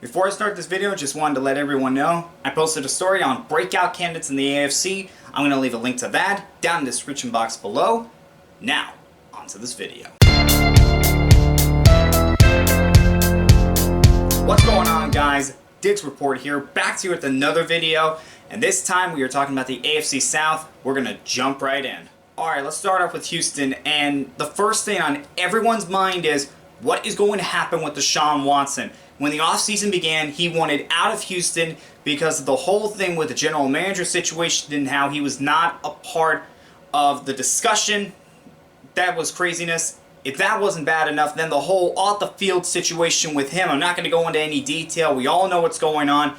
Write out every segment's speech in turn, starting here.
Before I start this video, just wanted to let everyone know I posted a story on breakout candidates in the AFC. I'm going to leave a link to that down in the description box below. Now, onto this video. What's going on, guys? Diggs Report here, back to you with another video, and this time we are talking about the AFC South. We're going to jump right in. Alright, let's start off with Houston, and the first thing on everyone's mind is what is going to happen with Deshaun Watson. When the offseason began, he wanted out of Houston because of the whole thing with the general manager situation and how he was not a part of the discussion. That was craziness. If that wasn't bad enough, then the whole off-the-field situation with him, I'm not going to go into any detail. We all know what's going on.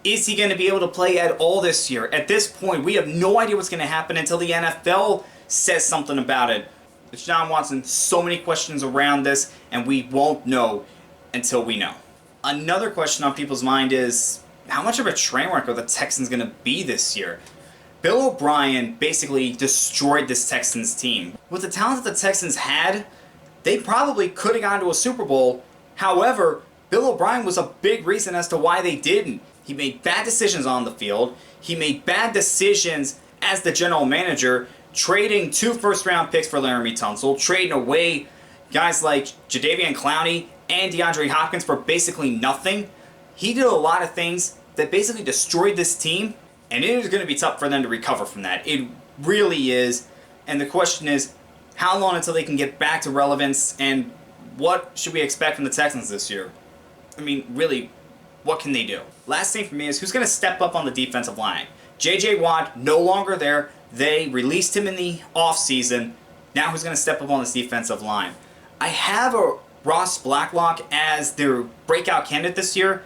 Is he going to be able to play at all this year? At this point, we have no idea what's going to happen until the NFL says something about it. Deshaun Watson, so many questions around this, and we won't know until we know. Another question on people's mind is, how much of a train wreck are the Texans going to be this year? Bill O'Brien basically destroyed this Texans team. With the talent that the Texans had, they probably could have gone to a Super Bowl. However, Bill O'Brien was a big reason as to why they didn't. He made bad decisions on the field. He made bad decisions as the general manager, trading 2 first-round picks for Laramie Tunsil, trading away guys like Jadeveon Clowney and DeAndre Hopkins for basically nothing. He did a lot of things that basically destroyed this team, and it is going to be tough for them to recover from that. It really is. And the question is, how long until they can get back to relevance, and what should we expect from the Texans this year? I mean, really, what can they do? Last thing for me is, who's going to step up on the defensive line? J.J. Watt, no longer there. They released him in the offseason. Now who's going to step up on this defensive line? I have Ross Blacklock as their breakout candidate this year,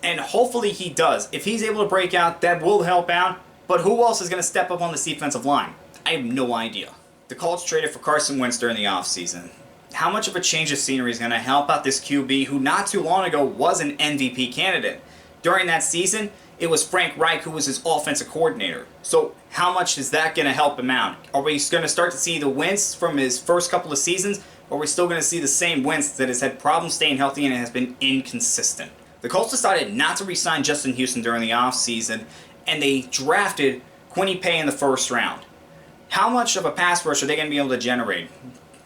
and hopefully he does. If he's able to break out, that will help out, but who else is going to step up on this defensive line? I have no idea. The Colts traded for Carson Wentz during the offseason. How much of a change of scenery is going to help out this QB who not too long ago was an MVP candidate? During that season, it was Frank Reich who was his offensive coordinator. So how much is that going to help him out? Are we going to start to see the Wentz from his first couple of seasons? Or are we still going to see the same Wentz that has had problems staying healthy and has been inconsistent? The Colts decided not to re-sign Justin Houston during the offseason, and they drafted Quinny Pay in the first round. How much of a pass rush are they going to be able to generate?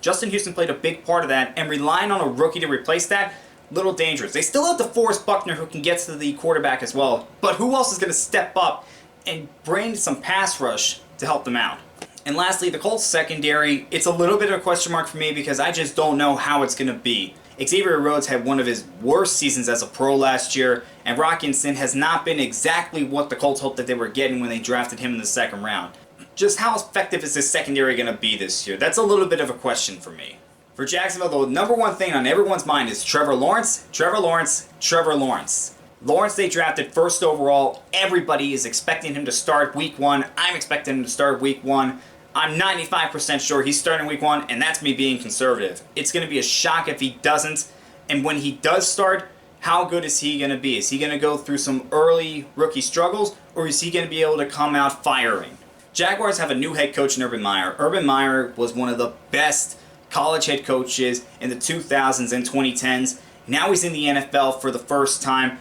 Justin Houston played a big part of that, and relying on a rookie to replace that, little dangerous. They still have DeForest Buckner who can get to the quarterback as well, but who else is going to step up and bring some pass rush to help them out? And lastly, the Colts secondary, it's a little bit of a question mark for me because I just don't know how it's going to be. Xavier Rhodes had one of his worst seasons as a pro last year, and Rockinson has not been exactly what the Colts hoped that they were getting when they drafted him in the second round. Just how effective is this secondary going to be this year? That's a little bit of a question for me. For Jacksonville, the number one thing on everyone's mind is Trevor Lawrence, Trevor Lawrence, Trevor Lawrence. Lawrence they drafted first overall. Everybody is expecting him to start week 1. I'm expecting him to start week 1. I'm 95% sure he's starting week 1, and that's me being conservative. It's going to be a shock if he doesn't. And when he does start, how good is he going to be? Is he going to go through some early rookie struggles, or is he going to be able to come out firing? Jaguars have a new head coach in Urban Meyer. Urban Meyer was one of the best college head coaches in the 2000s and 2010s. Now he's in the NFL for the first time.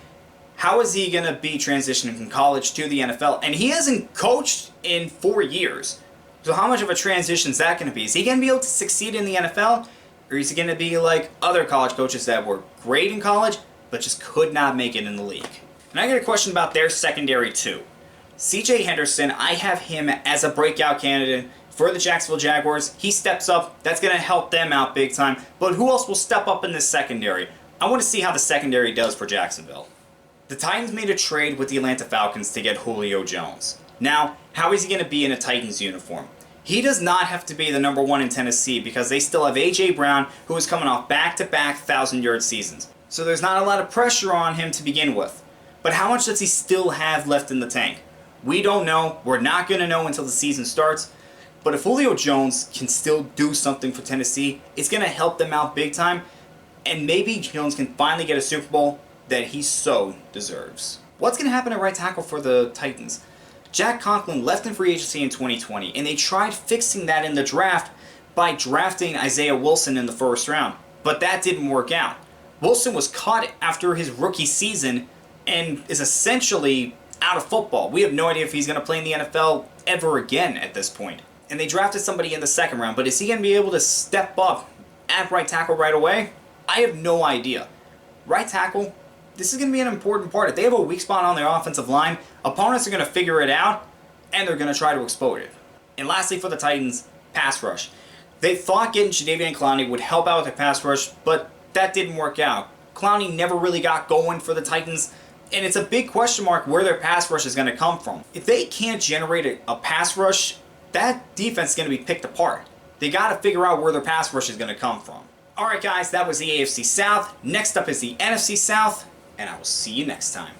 How is he going to be transitioning from college to the NFL? And he hasn't coached in 4 years. So how much of a transition is that going to be? Is he going to be able to succeed in the NFL? Or is he going to be like other college coaches that were great in college, but just could not make it in the league? And I got a question about their secondary too. C.J. Henderson, I have him as a breakout candidate for the Jacksonville Jaguars. He steps up. That's going to help them out big time. But who else will step up in this secondary? I want to see how the secondary does for Jacksonville. The Titans made a trade with the Atlanta Falcons to get Julio Jones. Now, how is he going to be in a Titans uniform? He does not have to be the number 1 in Tennessee because they still have A.J. Brown, who is coming off back-to-back 1,000-yard seasons. So there's not a lot of pressure on him to begin with. But how much does he still have left in the tank? We don't know. We're not going to know until the season starts. But if Julio Jones can still do something for Tennessee, it's going to help them out big time. And maybe Jones can finally get a Super Bowl that he so deserves. What's going to happen at right tackle for the Titans? Jack Conklin left in free agency in 2020, and they tried fixing that in the draft by drafting Isaiah Wilson in the first round. But that didn't work out. Wilson was cut after his rookie season and is essentially out of football. We have no idea if he's going to play in the NFL ever again at this point. And they drafted somebody in the second round, but is he going to be able to step up at right tackle right away? I have no idea. Right tackle, this is going to be an important part. If they have a weak spot on their offensive line, opponents are going to figure it out, and they're going to try to exploit it. And lastly for the Titans, pass rush. They thought getting Jadeveon Clowney would help out with their pass rush, but that didn't work out. Clowney never really got going for the Titans, and it's a big question mark where their pass rush is going to come from. If they can't generate a pass rush, that defense is going to be picked apart. They got to figure out where their pass rush is going to come from. Alright guys, that was the AFC South. Next up is the NFC South, and I will see you next time.